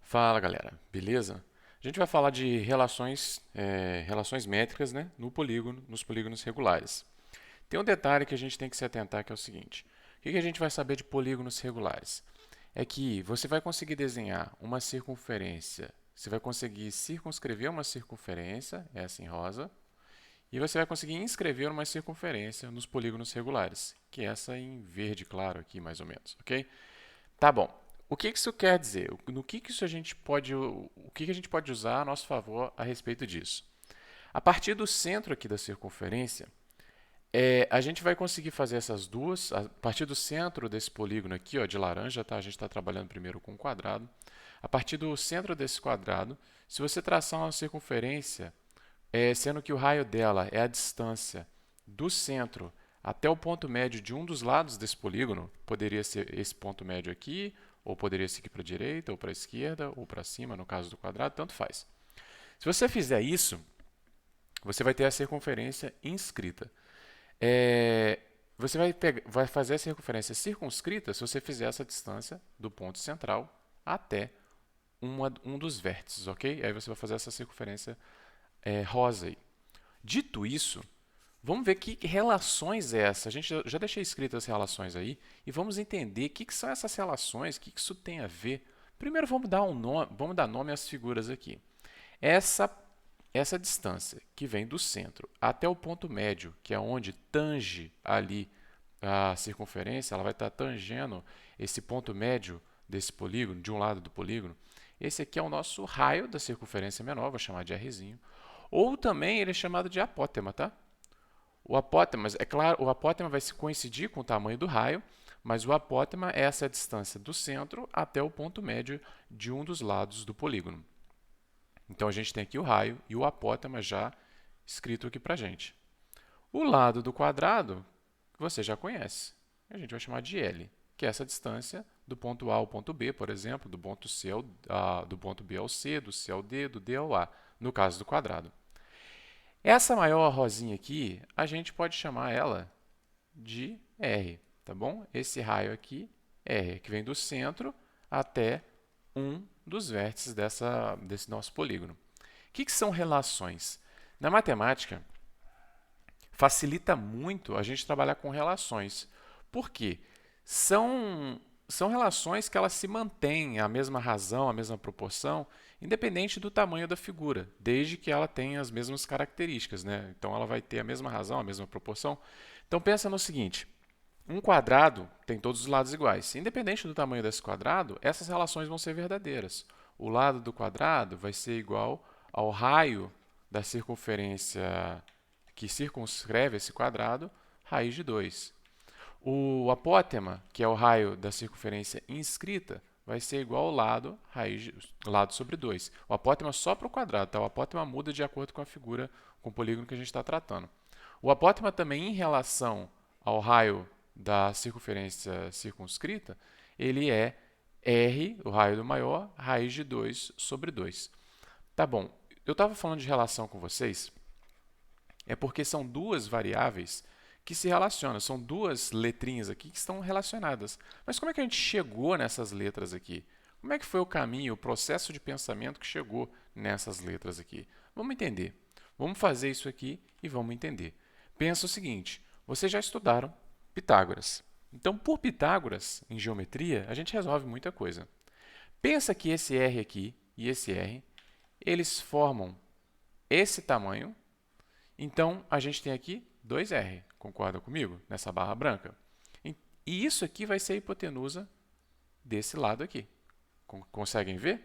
Fala galera, beleza? A gente vai falar de relações métricas, né, no polígono, nos polígonos regulares. Tem um detalhe que a gente tem que se atentar que é o seguinte: o que a gente vai saber de polígonos regulares? É que você vai conseguir desenhar uma circunferência, você vai conseguir circunscrever uma circunferência, essa em rosa, e você vai conseguir inscrever uma circunferência nos polígonos regulares, que é essa em verde claro aqui, mais ou menos, ok? Tá bom. O que isso quer dizer? No que isso a gente pode, o que a gente pode usar a nosso favor a respeito disso? A partir do centro aqui da circunferência, a gente vai conseguir fazer essas duas, a partir do centro desse polígono aqui, ó, de laranja, tá? A gente está trabalhando primeiro com um quadrado. A partir do centro desse quadrado, se você traçar uma circunferência, sendo que o raio dela é a distância do centro até o ponto médio de um dos lados desse polígono, poderia ser esse ponto médio aqui, ou poderia ser aqui para a direita, ou para a esquerda, ou para cima, no caso do quadrado, tanto faz. Se você fizer isso, você vai ter a circunferência inscrita. Você vai fazer a circunferência circunscrita se você fizer essa distância do ponto central até um dos vértices, ok? Aí você vai fazer essa circunferência rosa aí. Dito isso, vamos ver que relações é essa. A gente já deixei escritas as relações aí e vamos entender o que são essas relações, o que isso tem a ver. Primeiro vamos dar nome às figuras aqui. Essa, essa distância que vem do centro até o ponto médio, que é onde tange ali a circunferência, ela vai estar tangendo esse ponto médio desse polígono, de um lado do polígono. Esse aqui é o nosso raio da circunferência menor, vou chamar de Rzinho. Ou também ele é chamado de apótema, tá? O apótema, é claro, o apótema vai se coincidir com o tamanho do raio, mas o apótema é essa distância do centro até o ponto médio de um dos lados do polígono. Então a gente tem aqui o raio e o apótema já escrito aqui para a gente. O lado do quadrado você já conhece. A gente vai chamar de L, que é essa distância do ponto A ao ponto B, por exemplo, do ponto B ao C, do C ao D, do D ao A, no caso do quadrado. Essa maior rosinha aqui, a gente pode chamar ela de R, tá bom? Esse raio aqui, R, que vem do centro até um dos vértices desse nosso polígono. O que são relações? Na matemática, facilita muito a gente trabalhar com relações. Por quê? São relações que elas se mantêm a mesma razão, a mesma proporção, independente do tamanho da figura, desde que ela tenha as mesmas características, né? Então ela vai ter a mesma razão, a mesma proporção. Então pensa no seguinte: um quadrado tem todos os lados iguais. Independente do tamanho desse quadrado, essas relações vão ser verdadeiras. O lado do quadrado vai ser igual ao raio da circunferência que circunscreve esse quadrado, raiz de 2. O apótema, que é o raio da circunferência inscrita, vai ser igual ao lado sobre 2. O apótema só para o quadrado, tá? O apótema muda de acordo com a figura, com o polígono que a gente está tratando. O apótema também, em relação ao raio da circunferência circunscrita, ele é R, o raio do maior, raiz de 2 sobre 2. Tá bom, eu estava falando de relação com vocês, porque são duas variáveis que se relacionam, são duas letrinhas aqui que estão relacionadas. Mas como é que a gente chegou nessas letras aqui? Como é que foi o caminho, o processo de pensamento que chegou nessas letras aqui? Vamos entender. Vamos fazer isso aqui e vamos entender. Pensa o seguinte: vocês já estudaram Pitágoras. Então, por Pitágoras, em geometria, a gente resolve muita coisa. Pensa que esse R aqui e esse R, eles formam esse tamanho. Então, a gente tem aqui 2R, concorda comigo? Nessa barra branca. E isso aqui vai ser a hipotenusa desse lado aqui. Conseguem ver?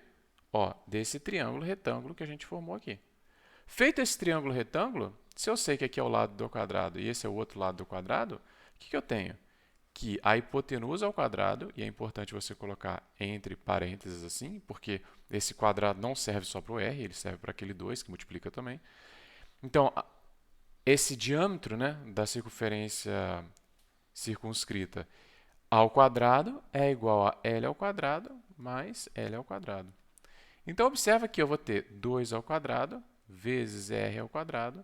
Ó, desse triângulo retângulo que a gente formou aqui. Feito esse triângulo retângulo, se eu sei que aqui é o lado do quadrado e esse é o outro lado do quadrado, o que eu tenho? Que a hipotenusa ao quadrado, e é importante você colocar entre parênteses assim, porque esse quadrado não serve só para o R, ele serve para aquele 2 que multiplica também. Então, esse diâmetro, né, da circunferência circunscrita ao quadrado é igual a L ao quadrado mais L ao quadrado. Então, observa que eu vou ter 2 ao quadrado vezes R ao quadrado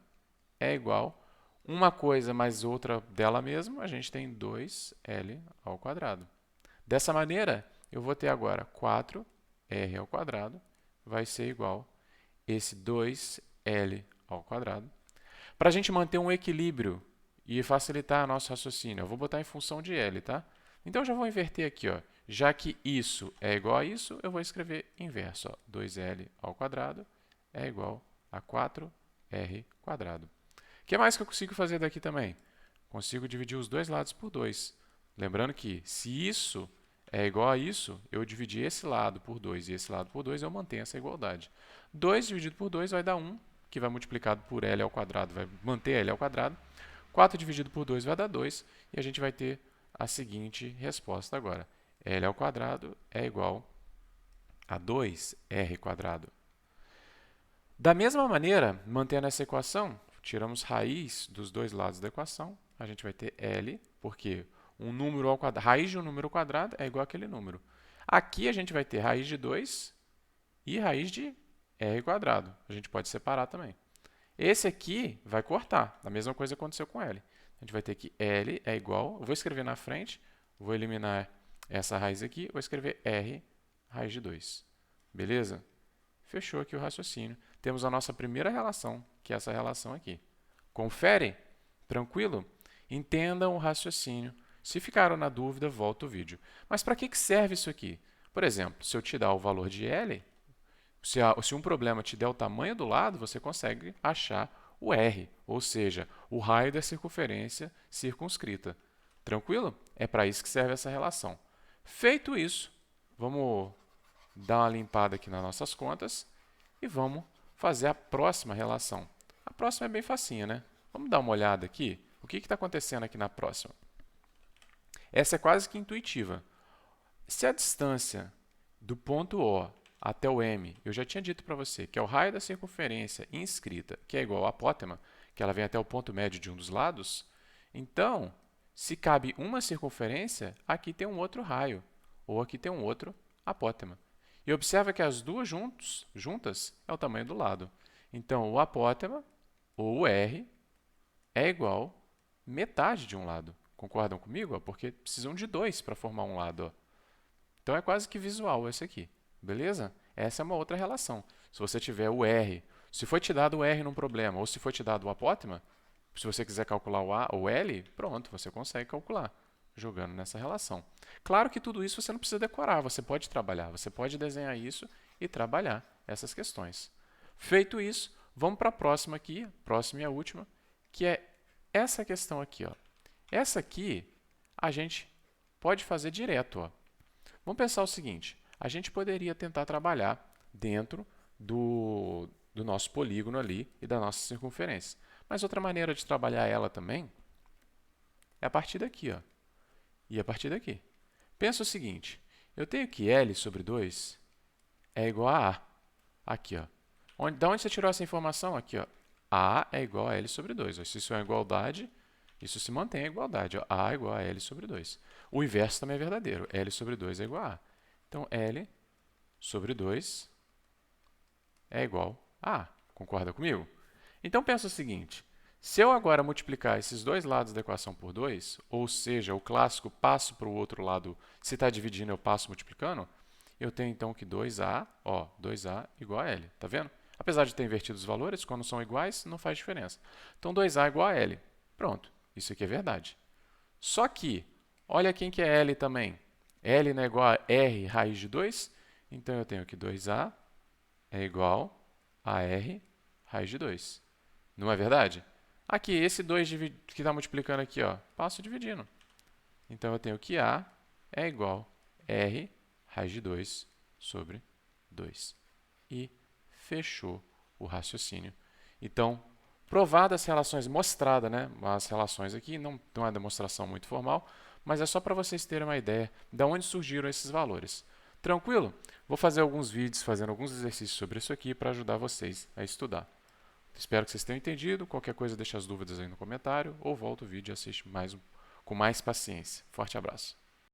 é igual uma coisa mais outra dela mesma, a gente tem 2L ao quadrado. Dessa maneira, eu vou ter agora 4 r ao quadrado vai ser igual a esse 2L ao quadrado. Para a gente manter um equilíbrio e facilitar nosso raciocínio, eu vou botar em função de L, tá? Então, eu já vou inverter aqui, ó. Já que isso é igual a isso, eu vou escrever inverso, ó. 2L ao quadrado é igual a 4R quadrado. O que mais que eu consigo fazer daqui também? Consigo dividir os dois lados por 2. Lembrando que, se isso é igual a isso, eu dividi esse lado por 2 e esse lado por 2, eu mantenho essa igualdade. 2 dividido por 2 vai dar 1, que vai multiplicado por L ao quadrado, vai manter L ao quadrado. 4 dividido por 2 vai dar 2, e a gente vai ter a seguinte resposta agora. L ao quadrado é igual a 2R quadrado. Da mesma maneira, mantendo essa equação, tiramos raiz dos dois lados da equação, a gente vai ter L, porque um número ao quadrado, raiz de um número ao quadrado é igual àquele número. Aqui a gente vai ter raiz de 2 e raiz de R quadrado. A gente pode separar também. Esse aqui vai cortar, a mesma coisa aconteceu com L. A gente vai ter que L é igual, eu vou escrever na frente, vou eliminar essa raiz aqui, vou escrever R raiz de 2. Beleza? Fechou aqui o raciocínio. Temos a nossa primeira relação, que é essa relação aqui. Confere? Tranquilo? Entendam o raciocínio. Se ficaram na dúvida, volta o vídeo. Mas para que serve isso aqui? Por exemplo, se eu te dar o valor de L, se um problema te der o tamanho do lado, você consegue achar o R, ou seja, o raio da circunferência circunscrita. Tranquilo? É para isso que serve essa relação. Feito isso, vamos dar uma limpada aqui nas nossas contas e vamos fazer a próxima relação. A próxima é bem facinha, né? Vamos dar uma olhada aqui. O que está acontecendo aqui na próxima? Essa é quase que intuitiva. Se a distância do ponto O até o M, eu já tinha dito para você que é o raio da circunferência inscrita, que é igual à apótema, que ela vem até o ponto médio de um dos lados, então, se cabe uma circunferência, aqui tem um outro raio, ou aqui tem um outro apótema. E observa que as duas juntas é o tamanho do lado. Então, o apótema, ou o R, é igual a metade de um lado. Concordam comigo? Porque precisam de dois para formar um lado. Então, é quase que visual esse aqui. Beleza? Essa é uma outra relação. Se você tiver o R, se foi te dado o R num problema, ou se foi te dado o apótema, se você quiser calcular o A ou L, pronto, você consegue calcular, jogando nessa relação. Claro que tudo isso você não precisa decorar, você pode trabalhar, você pode desenhar isso e trabalhar essas questões. Feito isso, vamos para a próxima aqui, próxima e a última, que é essa questão aqui. Ó. Essa aqui a gente pode fazer direto. Ó. Vamos pensar o seguinte, a gente poderia tentar trabalhar dentro do nosso polígono ali e da nossa circunferência. Mas outra maneira de trabalhar ela também é a partir daqui, ó, e a partir daqui. Pensa o seguinte, eu tenho que L sobre 2 é igual a A. Aqui, ó. Da onde você tirou essa informação? Aqui, ó. A é igual a L sobre 2. Ó. Se isso é uma igualdade, isso se mantém a igualdade. Ó. A é igual a L sobre 2. O inverso também é verdadeiro. L sobre 2 é igual a A. Então, L sobre 2 é igual a A. Concorda comigo? Então, pensa o seguinte, se eu agora multiplicar esses dois lados da equação por 2, ou seja, o clássico passo para o outro lado, se está dividindo eu passo multiplicando, eu tenho então que 2A, ó, 2A igual a L, tá vendo? Apesar de ter invertido os valores, quando são iguais, não faz diferença. Então, 2A igual a L. Pronto, isso aqui é verdade. Só que, olha quem que é L também. L não é igual a R raiz de 2? Então, eu tenho que 2A é igual a R raiz de 2. Não é verdade? Aqui, esse 2 que está multiplicando aqui, ó, passo dividindo. Então, eu tenho que A é igual a R raiz de 2 sobre 2. E fechou o raciocínio. Então, provadas as relações, mostrada, né? As relações aqui, não é uma demonstração muito formal, mas é só para vocês terem uma ideia de onde surgiram esses valores. Tranquilo? Vou fazer alguns vídeos fazendo alguns exercícios sobre isso aqui para ajudar vocês a estudar. Espero que vocês tenham entendido. Qualquer coisa, deixa as dúvidas aí no comentário ou volta o vídeo e assiste com mais paciência. Forte abraço.